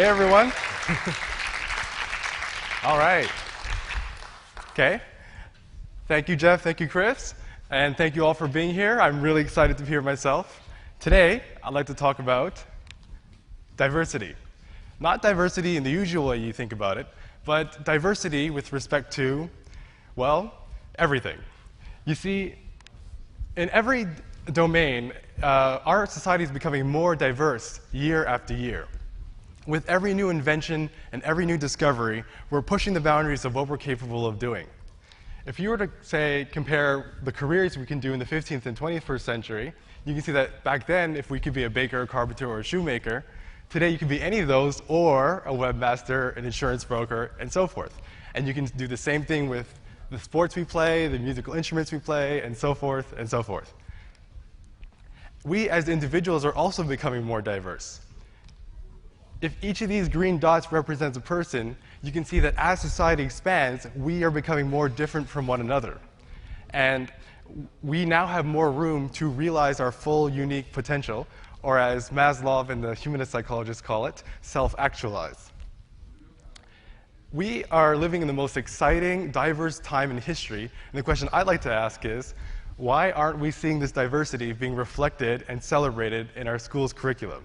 Hey, everyone. All right. Okay. Thank you, Jeff. Thank you, Chris. And thank you all for being here. I'm really excited to be here myself. Today, I'd like to talk about diversity. Not diversity in the usual way you think about it, but diversity with respect to, well, everything. You see, in every domain, our society is becoming more diverse year after year. With every new invention and every new discovery, we're pushing the boundaries of what we're capable of doing. If you were to, say, compare the careers we can do in the 15th and 21st century, you can see that back then, if we could be a baker, a carpenter, or a shoemaker, today you can be any of those, or a webmaster, an insurance broker, and so forth. And you can do the same thing with the sports we play, the musical instruments we play, and so forth, and so forth. We as individuals are also becoming more diverse. If each of these green dots represents a person, you can see that as society expands, we are becoming more different from one another. And we now have more room to realize our full, unique potential, or as Maslow and the humanist psychologists call it, self-actualize. We are living in the most exciting, diverse time in history, and the question I'd like to ask is, why aren't we seeing this diversity being reflected and celebrated in our school's curriculum?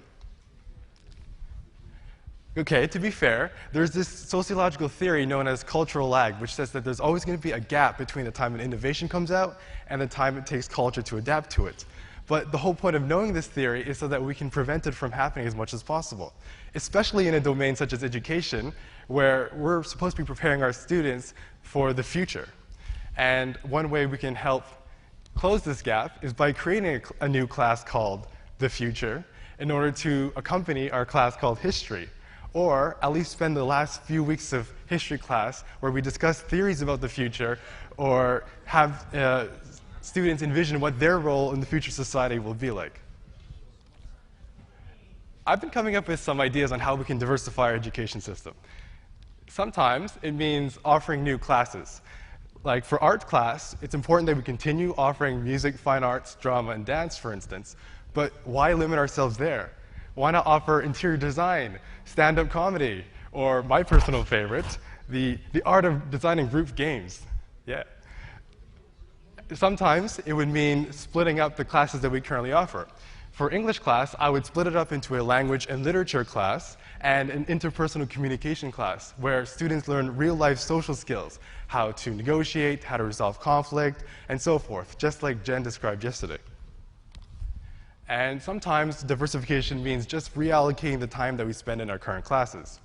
Okay, to be fair, there's this sociological theory known as cultural lag, which says that there's always going to be a gap between the time an innovation comes out and the time it takes culture to adapt to it. But the whole point of knowing this theory is so that we can prevent it from happening as much as possible, especially in a domain such as education, where we're supposed to be preparing our students for the future. And one way we can help close this gap is by creating a new class called The Future in order to accompany our class called History. Or at least spend the last few weeks of history class where we discuss theories about the future or have students envision what their role in the future society will be like. I've been coming up with some ideas on how we can diversify our education system. Sometimes it means offering new classes. Like for art class, it's important that we continue offering music, fine arts, drama, and dance, for instance. But why limit ourselves there? Why not offer interior design, stand-up comedy, or my personal favorite, the art of designing group games? Yeah. Sometimes it would mean splitting up the classes that we currently offer. For English class, I would split it up into a language and literature class and an interpersonal communication class, where students learn real-life social skills, how to negotiate, how to resolve conflict, and so forth, just like Jen described yesterday. And sometimes diversification means just reallocating the time that we spend in our current classes.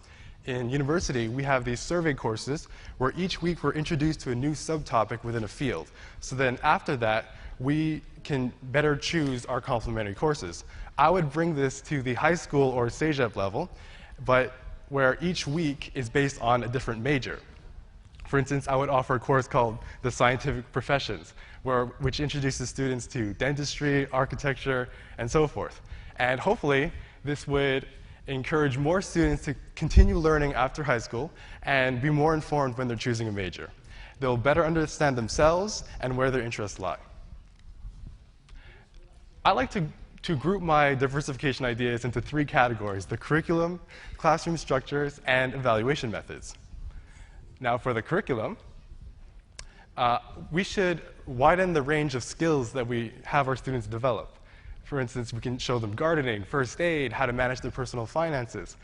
In university, we have these survey courses where each week we're introduced to a new subtopic within a field. So then after that, we can better choose our complementary courses. I would bring this to the high school or CEGEP level, but where each week is based on a different major. For instance, I would offer a course called The Scientific Professions, which introduces students to dentistry, architecture, and so forth. And hopefully, this would encourage more students to continue learning after high school and be more informed when they're choosing a major. They'll better understand themselves and where their interests lie. I like to group my diversification ideas into three categories: the curriculum, classroom structures, and evaluation methods. Now, for the curriculum, we should widen the range of skills that we have our students develop. For instance, we can show them gardening, first aid, how to manage their personal finances.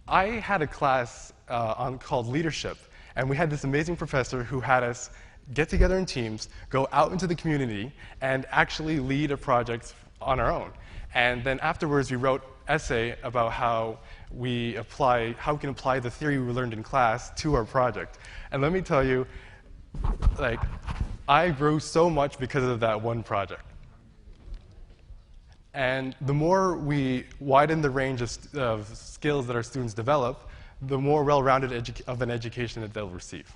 I had a class called leadership, and we had this amazing professor who had us get together in teams, go out into the community, and actually lead a project on our own. And then afterwards, we wrote an essay about how we can apply the theory we learned in class to our project. And let me tell you, like, I grew so much because of that one project. And the more we widen the range of skills that our students develop, the more well-rounded of an education that they'll receive.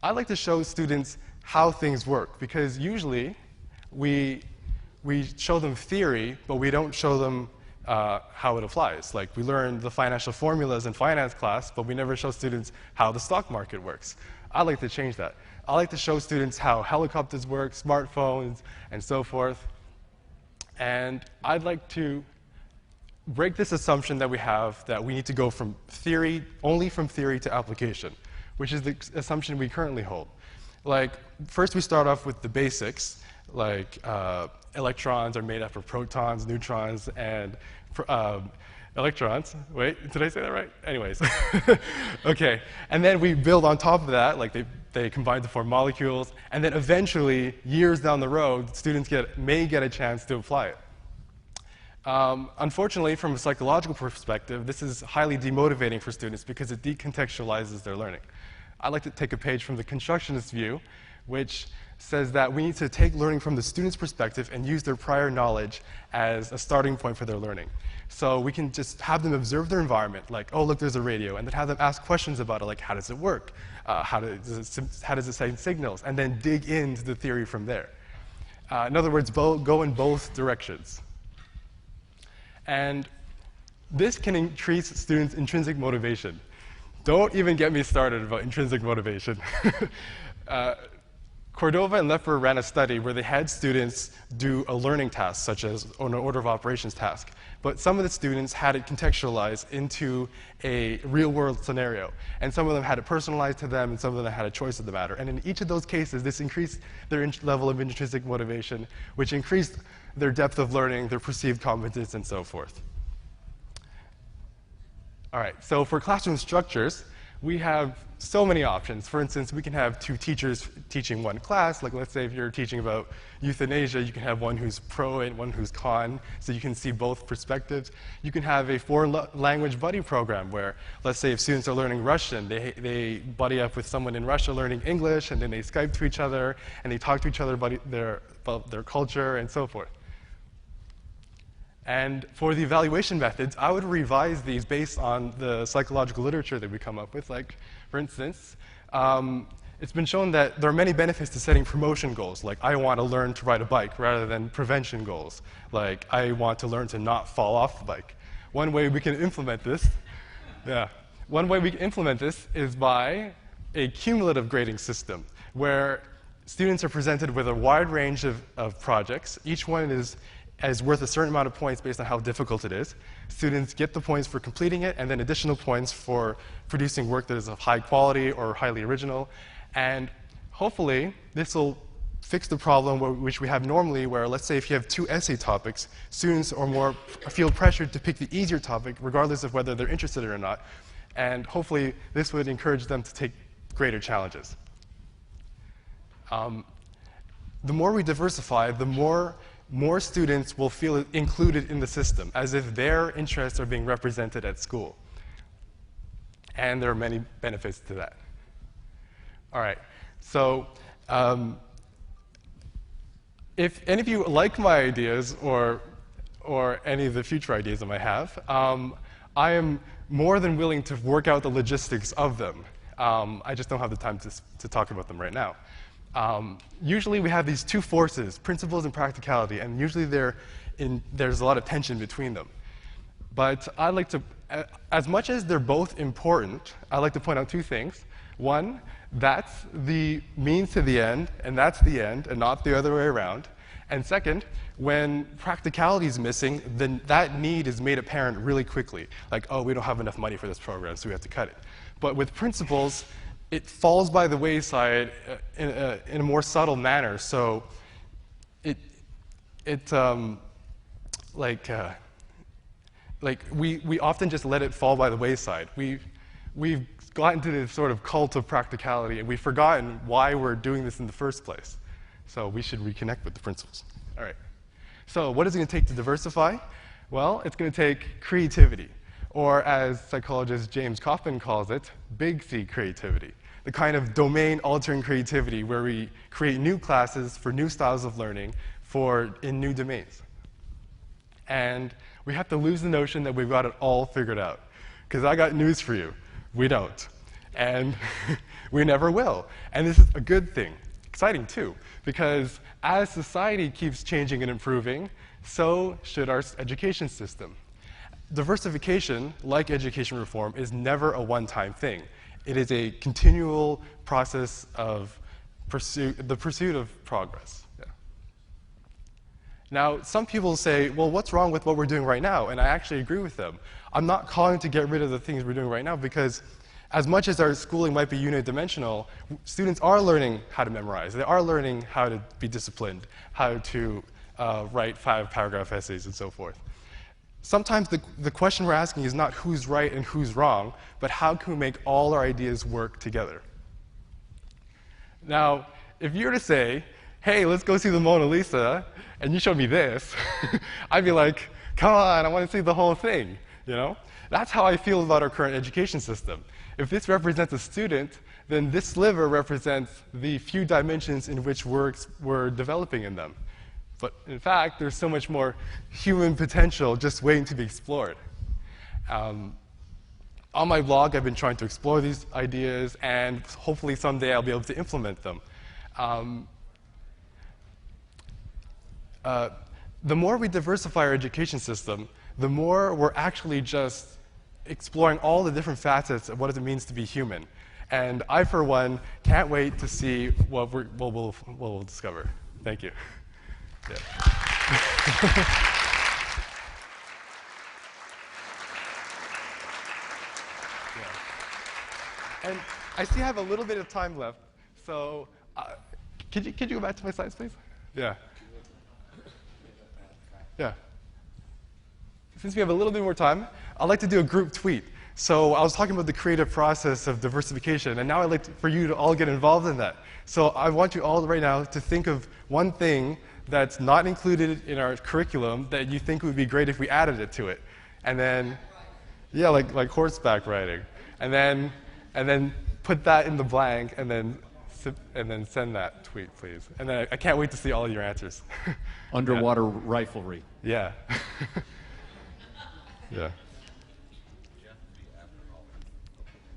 I like to show students how things work, because usually we show them theory, but we don't show them how it applies. Like, we learn the financial formulas in finance class, but we never show students how the stock market works. I like to change that. I like to show students how helicopters work, smartphones, and so forth. And I'd like to break this assumption that we have that we need to go from theory, only from theory to application, which is the assumption we currently hold. Like, first we start off with the basics, like electrons are made up of protons, neutrons, and electrons. Wait, did I say that right? Anyways. Okay, and then we build on top of that, like they combine to form molecules, and then eventually, years down the road, students may get a chance to apply it. Unfortunately, from a psychological perspective, this is highly demotivating for students because it decontextualizes their learning. I like to take a page from the constructionist view, which says that we need to take learning from the student's perspective and use their prior knowledge as a starting point for their learning. So we can just have them observe their environment, like, oh, look, there's a radio, and then have them ask questions about it, like, how does it work? How does it send signals? And then dig into the theory from there. In other words, go in both directions. And this can increase students' intrinsic motivation. Don't even get me started about intrinsic motivation. Cordova and Leffer ran a study where they had students do a learning task, such as an order of operations task. But some of the students had it contextualized into a real-world scenario. And some of them had it personalized to them, and some of them had a choice of the matter. And in each of those cases, this increased their level of intrinsic motivation, which increased their depth of learning, their perceived competence, and so forth. All right, so for classroom structures, we have so many options. For instance, we can have two teachers teaching one class. Like, let's say if you're teaching about euthanasia, you can have one who's pro and one who's con, so you can see both perspectives. You can have a foreign language buddy program where, let's say if students are learning Russian, they buddy up with someone in Russia learning English, and then they Skype to each other, and they talk to each other about their culture and so forth. And for the evaluation methods, I would revise these based on the psychological literature that we come up with. Like, for instance, it's been shown that there are many benefits to setting promotion goals. Like, I want to learn to ride a bike rather than prevention goals. Like, I want to learn to not fall off the bike. One way we can implement this, is by a cumulative grading system, where students are presented with a wide range of projects. Each one is worth a certain amount of points based on how difficult it is. Students get the points for completing it, and then additional points for producing work that is of high quality or highly original. And hopefully, this will fix the problem which we have normally, where let's say if you have two essay topics, students feel pressured to pick the easier topic, regardless of whether they're interested in it or not. And hopefully, this would encourage them to take greater challenges. The more we diversify, the more students will feel included in the system, as if their interests are being represented at school. And there are many benefits to that. All right, so if any of you like my ideas or any of the future ideas I might have, I am more than willing to work out the logistics of them. I just don't have the time to talk about them right now. Usually we have these two forces, principles and practicality, and usually there's a lot of tension between them. But I'd like to, as much as they're both important, I'd like to point out two things. One, that's the means to the end, and that's the end, and not the other way around. And second, when practicality is missing, then that need is made apparent really quickly. Like, oh, we don't have enough money for this program, so we have to cut it. But with principles, it falls by the wayside in a more subtle manner. So we often just let it fall by the wayside. We've gotten to this sort of cult of practicality, and we've forgotten why we're doing this in the first place. So we should reconnect with the principles. All right. So what is it going to take to diversify? Well, it's going to take creativity, or as psychologist James Kaufman calls it, big C creativity. The kind of domain-altering creativity where we create new classes for new styles of learning in new domains. And we have to lose the notion that we've got it all figured out. Because I got news for you. We don't. And we never will. And this is a good thing. Exciting, too. Because as society keeps changing and improving, so should our education system. Diversification, like education reform, is never a one-time thing. It is a continual process of the pursuit of progress. Yeah. Now, some people say, well, what's wrong with what we're doing right now? And I actually agree with them. I'm not calling to get rid of the things we're doing right now because as much as our schooling might be unidimensional, students are learning how to memorize. They are learning how to be disciplined, how to write 5-paragraph essays, and so forth. Sometimes the question we're asking is not who's right and who's wrong, but how can we make all our ideas work together? Now, if you were to say, hey, let's go see the Mona Lisa, and you showed me this, I'd be like, come on, I want to see the whole thing, you know? That's how I feel about our current education system. If this represents a student, then this sliver represents the few dimensions in which we're developing in them. But in fact, there's so much more human potential just waiting to be explored. On my blog, I've been trying to explore these ideas, and hopefully someday I'll be able to implement them. The more we diversify our education system, the more we're actually just exploring all the different facets of what it means to be human. And I, for one, can't wait to see what we'll discover. Thank you. Yeah. Yeah. And I still have a little bit of time left, so could you go back to my slides, please? Yeah. Yeah. Since we have a little bit more time, I'd like to do a group tweet. So I was talking about the creative process of diversification, and now I'd like for you to all get involved in that. So I want you all right now to think of one thing that's not included in our curriculum that you think would be great if we added it to it. And then, yeah, like horseback riding. And then put that in the blank, and then send that tweet, please. And then I can't wait to see all of your answers. Underwater riflery. Yeah. Yeah.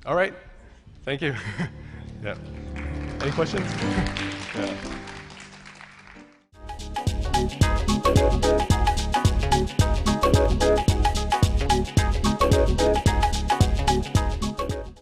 All right. Thank you. Yeah. Any questions? Yeah.